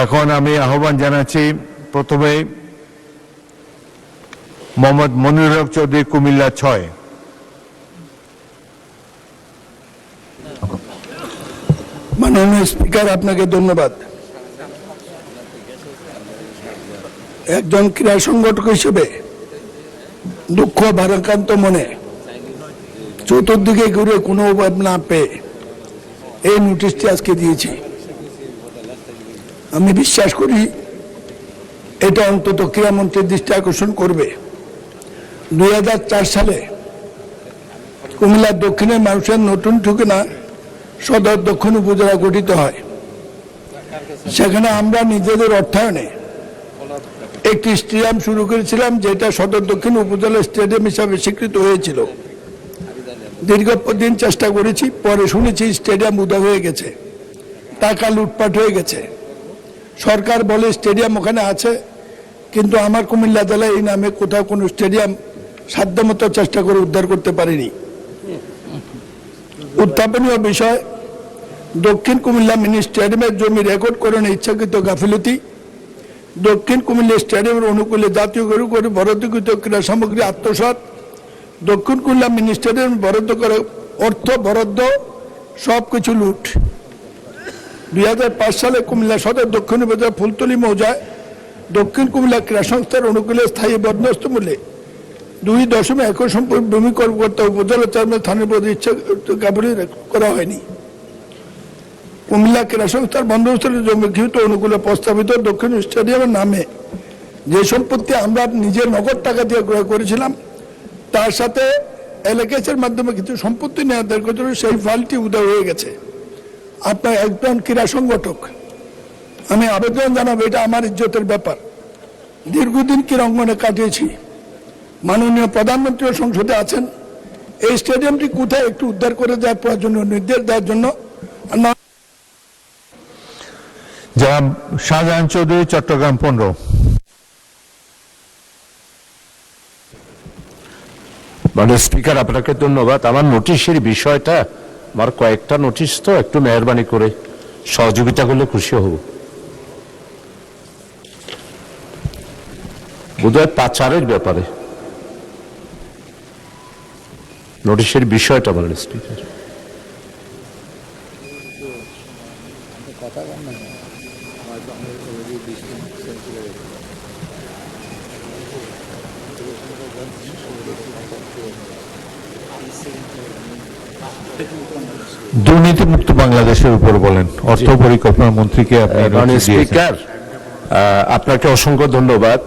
এখন আমি আহ্বান জানাচ্ছি প্রথমে মোহাম্মদ মনিরুল হক চৌধুরী, কুমিল্লা ৬। মাননীয় স্পিকার, আপনাকে ধন্যবাদ। একজন ক্রীড়া সংগঠক হিসেবে দুঃখ ভারাক্রান্ত মনে চতুর্দিকে ঘুরে কোনো উপায় না পেয়ে এই নোটিশটি আজকে দিয়েছি। আমি বিশ্বাস করি এটা অন্তত ক্রীড়ামন্ত্রীর দৃষ্টি আকর্ষণ করবে। 2004 সালে কুমিল্লার দক্ষিণের মানুষের নতুন ঠিকানা সদর দক্ষিণ উপজেলা গঠিত হয়। সেখানে আমরা নিজেদের অর্থায়নে একটি স্টেডিয়াম শুরু করেছিলাম, যেটা সদর দক্ষিণ উপজেলা স্টেডিয়াম হিসাবে স্বীকৃত হয়েছিল। দীর্ঘদিন চেষ্টা করেছি, পরে শুনেছি স্টেডিয়াম উধাও হয়ে গেছে, টাকা লুটপাট হয়ে গেছে। সরকার বলে স্টেডিয়াম ওখানে আছে, কিন্তু আমার কুমিল্লা জেলায় এই নামে কোথাও কোনো স্টেডিয়াম সাধ্যমতো চেষ্টা করে উদ্ধার করতে পারেনি। উত্থাপনীয় বিষয়, দক্ষিণ কুমিল্লা মিনি স্টেডিয়ামের জমি রেকর্ড করণে ইচ্ছাকৃত গাফিলতি, দক্ষিণ কুমিল্লা স্টেডিয়ামের অনুকূলে জাতীয় করে বরাদ্দকৃত ক্রীড়া সামগ্রী আত্মসাৎ, দক্ষিণ কুমিল্লা মিনি স্টেডিয়াম বরাদ্দ করে অর্থ বরাদ্দ সবকিছু লুট। 2005 সালে কুমিল্লা সদর দক্ষিণ উপজেলা ফুলতলী মৌজায় দক্ষিণ কুমিল্লা ক্রীড়া সংস্থার অনুকূলে স্থায়ী বন্দোবস্ত মূল্যে 2.1 একর সম্পত্তি ভূমি কর্মকর্তা উপজেলা চেয়ারম্যান স্থানীয় পদে ইচ্ছা গাফিলতি করা হয়নি। কুমিল্লা ক্রীড়া সংস্থার বন্দোবস্তের জমিকৃত অনুকূলে প্রস্তাবিত দক্ষিণ স্টেডিয়ামের নামে যে সম্পত্তি আমরা নিজের নগদ টাকা দিয়ে ক্রয় করেছিলাম, তার সাথে এলাকার মাধ্যমে কিছু সম্পত্তি নেওয়া দরকার ছিল, সেই ফাইলটি উধাও হয়ে গেছে। আপনার একজন ক্রীড়া সংগঠক, আমি আবেদন জানাবো, এটা আমার ইজ্জতের ব্যাপার। দীর্ঘদিন ক্রীড়াঙ্গনে কাটিয়েছি, মাননীয় প্রধানমন্ত্রী সংসদে আছেন, এই স্টেডিয়ামটি কোথায় একটু উদ্ধার করে দেওয়ার প্রয়োজনীয় নির্দেশ দেওয়ার জন্য। জনাব শাহজাহান চৌধুরী, চট্টগ্রাম 15। মানে স্পিকার, আপনাকে ধন্যবাদ। আমার নোটিশের বিষয়টা, আমার কয়েকটা নোটিশ তো, একটু মেহরবানি করে সহযোগিতা করলে খুশি হব। বোধহয় পাচারের ব্যাপারে নোটিশের বিষয়টা বলেন স্পিকার। দুর্নীতিমুক্ত বাংলাদেশের উপর বলেন, অর্থ পরিকল্পনা মন্ত্রীকে আপনি স্পিকার, আপনাকে অসংখ্য ধন্যবাদ।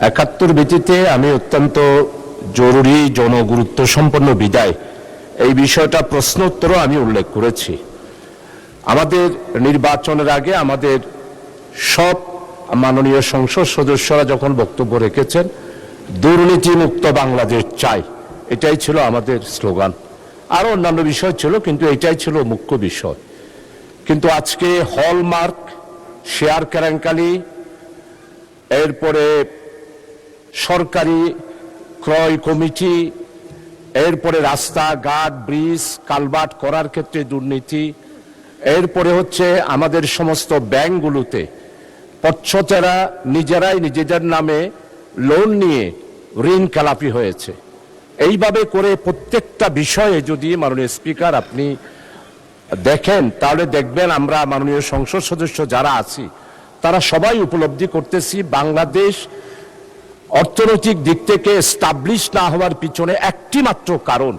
71 ভিত্তিতে আমি অত্যন্ত জরুরি জনগুরুত্ব সম্পন্ন বিদায় এই বিষয়টা প্রশ্নোত্তরও আমি উল্লেখ করেছি। আমাদের নির্বাচনের আগে আমাদের সব মাননীয় সংসদ সদস্যরা যখন বক্তব্য রেখেছেন, দুর্নীতিমুক্ত বাংলাদেশ চাই, এটাই ছিল আমাদের স্লোগান। আরো অন্যান্য বিষয় ছিল, কিন্তু এটাই ছিল মুখ্য বিষয়। কিন্তু আজকে হলমার্ক, শেয়ার কেলেঙ্কারি, এরপরে সরকারি ক্রয় কমিটি, এরপরে রাস্তাঘাট, ব্রিজ, কালভার্ট করার ক্ষেত্রে দুর্নীতি, এরপরে হচ্ছে আমাদের সমস্ত ব্যাংকগুলোতে পচ্ছতেরা নিজেরাই নিজেদের নামে লোন নিয়ে ঋণ খেলাপি হয়েছে। এইভাবে করে প্রত্যেকটা বিষয়ে যদি মাননীয় স্পিকার আপনি দেখেন, তাহলে দেখবেন আমরা মাননীয় সংসদ সদস্য যারা আছি তারা সবাই উপলব্ধি করতেছি বাংলাদেশ অর্থনৈতিক দিক থেকে এস্টাবলিশ না হওয়ার পিছনে একটি মাত্র কারণ,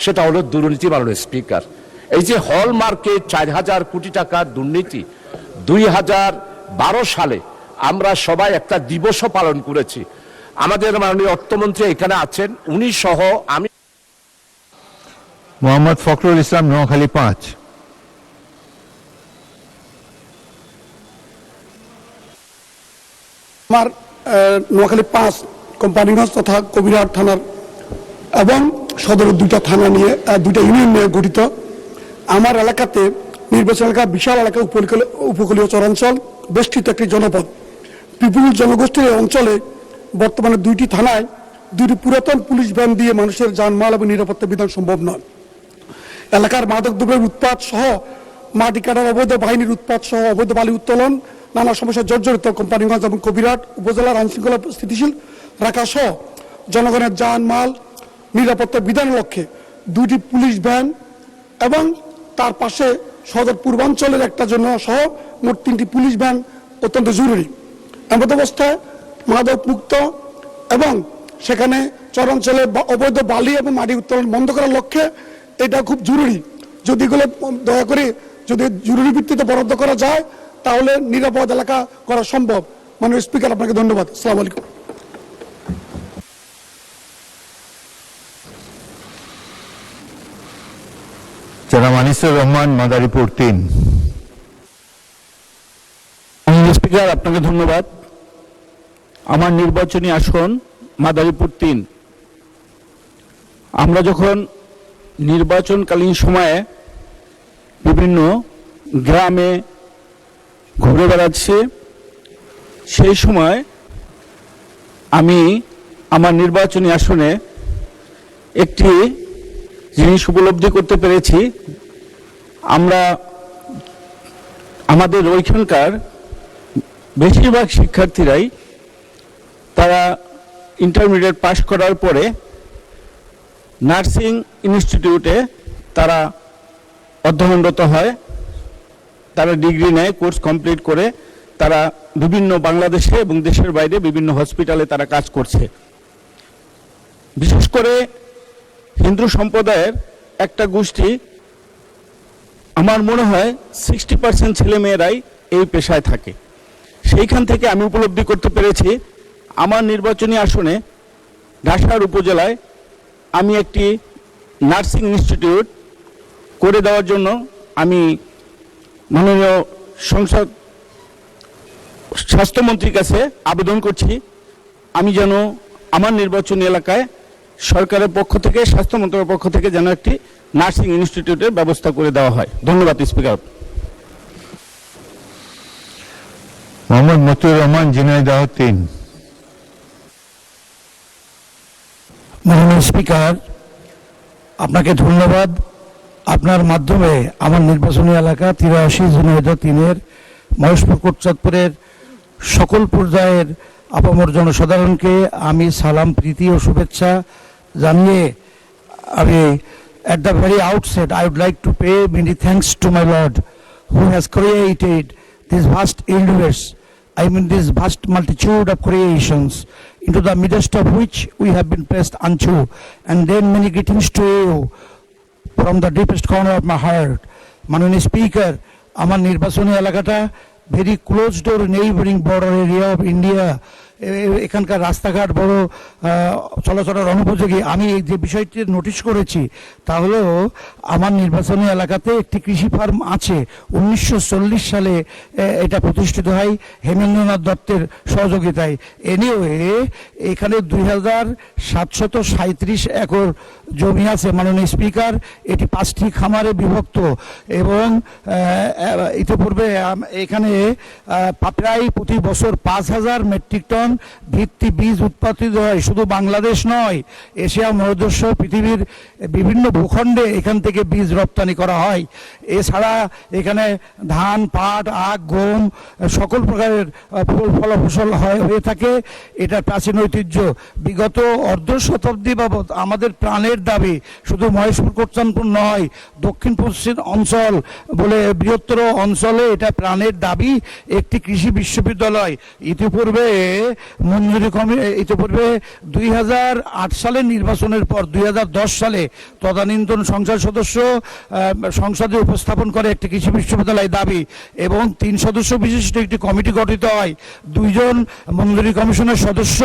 সেটা হলো দুর্নীতি। মাননীয় স্পিকার, এই যে হলমার্কে 4000 কোটি টাকার দুর্নীতি 2012 সালে আমরা সবাই একটা দিবসও পালন করেছি। আমাদের মাননীয় অর্থমন্ত্রী এখানে আছেন, উনি সহ আমি। মোহাম্মদ ফখরুল ইসলাম, নোয়াখালী 5। আমার নোয়াখালী 5 কোম্পানিগঞ্জ তথা কবিরহাট থানার এবং সদরের 2টা থানা নিয়ে 2টা ইউনিয়ন নিয়ে গঠিত। আমার এলাকাতে নির্বাচন এলাকা বিশাল এলাকা, উপকূলীয় চরাঞ্চল বেষ্টিত একটি জনপদ। বিপুল জনগোষ্ঠীর এই অঞ্চলে বর্তমানে 2টি থানায় 2টি পুরাতন পুলিশ ভ্যান দিয়ে মানুষের যানমাল এবং নিরাপত্তা বিধান সম্ভব নয়। এলাকার মাদক দ্রব্যের উৎপাদ সহ, মাটি কাটার অবৈধ বাহিনীর উৎপাদ সহ, অবৈধ বালি উত্তোলন, নানা সমস্যায় জর্জরিত কোম্পানিগঞ্জ এবং কবিরহাট উপজেলার আইনশৃঙ্খলা স্থিতিশীল রাখা সহ জনগণের জানমাল নিরাপত্তা বিধানের লক্ষ্যে 2টি পুলিশ ভ্যান এবং তার পাশে সদর পূর্বাঞ্চলের একটা জন্য সহ মোট 3টি পুলিশ ভ্যান অত্যন্ত জরুরি। এমত অবস্থায় মাদক মুক্ত এবং সেখানে চরাঞ্চলে অবৈধ বালি এবং মাটি উত্তোলন বন্ধ করার লক্ষ্যে এটা খুব জরুরি। যদি এগুলো দয়া করে যদি জরুরি ভিত্তিতে বরাদ্দ করা যায় তাহলে নিরাপদ এলাকা করা সম্ভব। মাননীয় স্পিকার, আপনাকে ধন্যবাদ। আসসালামু আলাইকুম। জনাব আনিসুর রহমান, মাদারীপুর 3। স্পিকার, আপনাকে ধন্যবাদ। আমার নির্বাচনী আসন মাদারীপুর 3। আমরা যখন নির্বাচনকালীন সময়ে বিভিন্ন গ্রামে ঘুরে বেড়াচ্ছি, সেই সময় আমি আমার নির্বাচনী আসনে একটি জিনিস উপলব্ধি করতে পেরেছি। আমরা আমাদের ওইখানকার বেশিরভাগ শিক্ষার্থীরাই তারা ইন্টারমিডিয়েট পাশ করার পরে নার্সিং ইনস্টিটিউটে তারা অধ্যয়নরত হয়, তারা ডিগ্রি নেয়, কোর্স কমপ্লিট করে তারা বিভিন্ন বাংলাদেশে এবং দেশের বাইরে বিভিন্ন হসপিটালে তারা কাজ করছে। বিশেষ করে হিন্দু সম্প্রদায়ের একটা গোষ্ঠী, আমার মনে হয় 60% ছেলেমেয়েরাই এই পেশায় থাকে। সেইখান থেকে আমি উপলব্ধি করতে পেরেছি আমার নির্বাচনী আসনে ঢাসার উপজেলায় আমি একটি নার্সিং ইনস্টিটিউট করে দেওয়ার জন্য আমি মাননীয় সংসদ স্বাস্থ্যমন্ত্রীর কাছে আবেদন করছি। আমি যেন আমার নির্বাচনী এলাকায় সরকারের পক্ষ থেকে, স্বাস্থ্য মন্ত্রকের পক্ষ থেকে যেন একটি নার্সিং ইনস্টিটিউটের ব্যবস্থা করে দেওয়া হয়। ধন্যবাদ স্পিকার। মোহাম্মদ মতিউর রহমান, ঝিনাইদহ 3। মাননীয় স্পিকার, আপনাকে ধন্যবাদ। আপনার মাধ্যমে আমার নির্বাচনী এলাকা 83 ঝিনাইদহ 3-এর মহেশপুর কোটচাঁদপুরের সকল পর্যায়ের আপামর জনসাধারণকে আমি সালাম, প্রীতি ও শুভেচ্ছা জানিয়ে আমি at the very outset I would like to pay many thanks to my Lord who has created this vast universe, I mean this vast multitude of creations, into the midst of which we have been placed unto, and then many greetings to you from the deepest corner of my heart. মাননীয় speaker, আমার নির্বাচনী এলাকাটা very close to neighboring border area of India. এখানকার রাস্তাঘাট বড় চলাচলের অনুপযোগী। আমি যে বিষয়টি নোটিশ করেছি তা হলো আমার নির্বাচনী এলাকাতে একটি কৃষি ফার্ম আছে। 1940 সালে এটা প্রতিষ্ঠিত হয় হেমেন্দ্রনাথ দত্তের সহযোগিতায়। এনিওয়ে এখানে 2737 একর জমি আছে মাননীয় স্পিকার। এটি 5টি খামারে বিভক্ত এবং ইতিপূর্বে এখানে প্রায় প্রতি বছর 5000 মেট্রিক টন ভিত্তি বীজ উৎপাদিত হয়। শুধু বাংলাদেশ নয়, এশিয়া মহাদেশ পৃথিবীর বিভিন্ন ভূখণ্ডে এখান থেকে বীজ রপ্তানি করা হয়। এছাড়া এখানে ধান, পাট, আখ, গম সকল প্রকারের ফসল হয়ে থাকে। এটা প্রাচীন ঐতিহ্য। বিগত অর্ধ শতাব্দী বাবদ আমাদের প্রাণের দাবি শুধু মহেশপুর কোটচাঁদপুর নয়, দক্ষিণ পশ্চিম অঞ্চল বলে বৃহত্তর অঞ্চলে এটা প্রাণের দাবি একটি কৃষি বিশ্ববিদ্যালয়। ইতিপূর্বে 2008 সালের নির্বাচনের পর 2010 সালে তদানীন্তন সংসদ সদস্য সংসদে উপস্থাপন করে একটি কৃষি বিশ্ববিদ্যালয় দাবি এবং 3 সদস্য বিশিষ্ট একটি কমিটি গঠিত হয়। 2 জন মঞ্জুরি কমিশনের সদস্য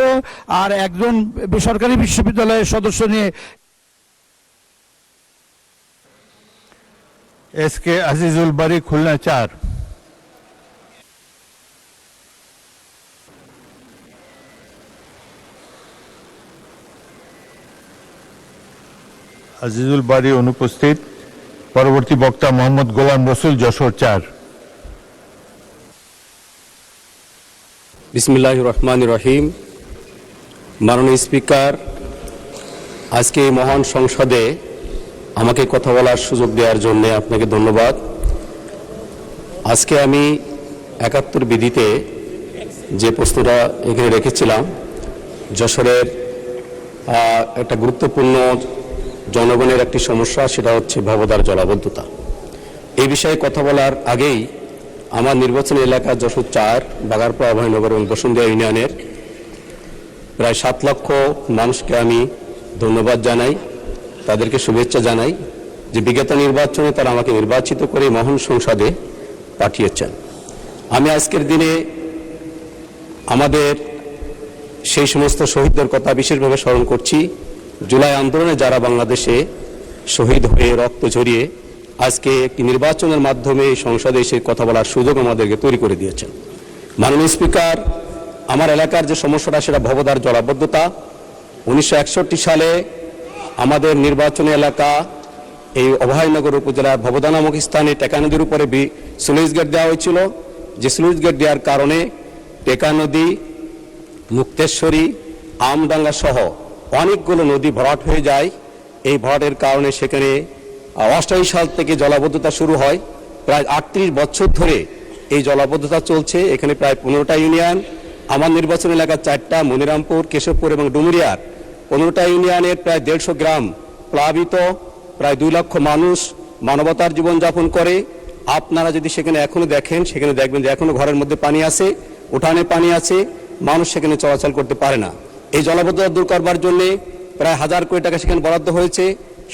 আর 1 জন বেসরকারি বিশ্ববিদ্যালয়ের সদস্য নিয়ে। SK আজিজুল বারী, খুলনা 4। আজিজুল বারী অনুপস্থিত। পরবর্তী বক্তা মোহাম্মদ গোলাম রসুল, যশোর 4। বিসমিল্লাহির রহমানির রহিম। মাননীয় স্পিকার, আজকে এই মহান সংসদে আমাকে কথা বলার সুযোগ দেওয়ার জন্য আপনাকে ধন্যবাদ। আজকে আমি 71 বিধিতে যে প্রশ্নটা এখানে রেখেছিলাম, যশোরের একটা গুরুত্বপূর্ণ জনগণের একটি সমস্যা, সেটা হচ্ছে ভবদার জলাবদ্ধতা। এই বিষয়ে কথা বলার আগেই আমার নির্বাচনী এলাকা যশোর 4 বাগারপাড়া অভয়নগর এবং বসুন্ধিয়া ইউনিয়নের প্রায় 7 লক্ষ মানুষকে আমি ধন্যবাদ জানাই, তাদেরকে শুভেচ্ছা জানাই যে বিগত নির্বাচনে তারা আমাকে নির্বাচিত করে মহান সংসদে পাঠিয়েছেন। আমি আজকের দিনে আমাদের সেই সমস্ত শহীদদের কথা বিশেষভাবে স্মরণ করছি, জুলাই আন্দোলনে যারা বাংলাদেশে শহীদ হয়ে রক্ত ঝরিয়ে আজকে একটি নির্বাচনের মাধ্যমে সংসদে এসে কথা বলার সুযোগ আমাদেরকে তৈরি করে দিয়েছেন। মাননীয় স্পিকার, আমার এলাকার যে সমস্যাটা সেটা ভবদার জলাবদ্ধতা। 1961 সালে আমাদের নির্বাচনী এলাকা এই অভয়নগর উপজেলার ভবদা নামক স্থানে টেকা নদীর উপরে স্লুইস গেট দেওয়া হয়েছিল। যে স্লুইস গেট দেওয়ার কারণে টেকা নদী, মুক্তেশ্বরী, আমডাঙ্গা সহ অনেকগুলো নদী ভরাট হয়ে যায়। এই ভরাটের কারণে সেখানে 88 সাল থেকে জলাবদ্ধতা শুরু হয়। প্রায় 38 বছর ধরে এই জলাবদ্ধতা চলছে। এখানে প্রায় 15টা ইউনিয়ন, আমার নির্বাচন এলাকা 4টা, মনিরামপুর, কেশবপুর এবং ডুমুরিয়ার 15টা ইউনিয়নের প্রায় 150 গ্রাম প্লাবিত, প্রায় 2 লক্ষ মানুষ মানবতার জীবনযাপন করে। আপনারা যদি সেখানে এখনো দেখেন, সেখানে দেখবেন যে এখনো ঘরের মধ্যে পানি আছে, উঠানে পানি আছে, মানুষ সেখানে চলাচল করতে পারে না। এই জলাবদ্ধতা দূর করবার জন্য প্রায় 1000 কোটি টাকা সেখানে বরাদ্দ হয়েছে,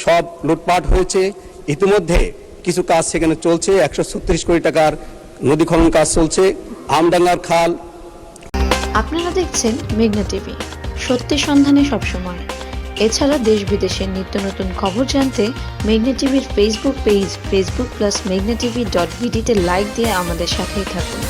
সব লুটপাট হয়েছে। ইতিমধ্যে কিছু কাজ সেখানে চলছে, 136 কোটি টাকার নদী খনন কাজ চলছে। আমডাঙ্গার খাল। আপনারা দেখছেন মেঘনা টিভি, সত্যি সন্ধানে সবসময়। এছাড়া দেশ বিদেশের নিত্য নতুন খবর জানতে মেঘনা টিভির ফেসবুক পেজ facebook+meghna tv.bd তে লাইক দিয়ে আমাদের সাথেই থাকুন।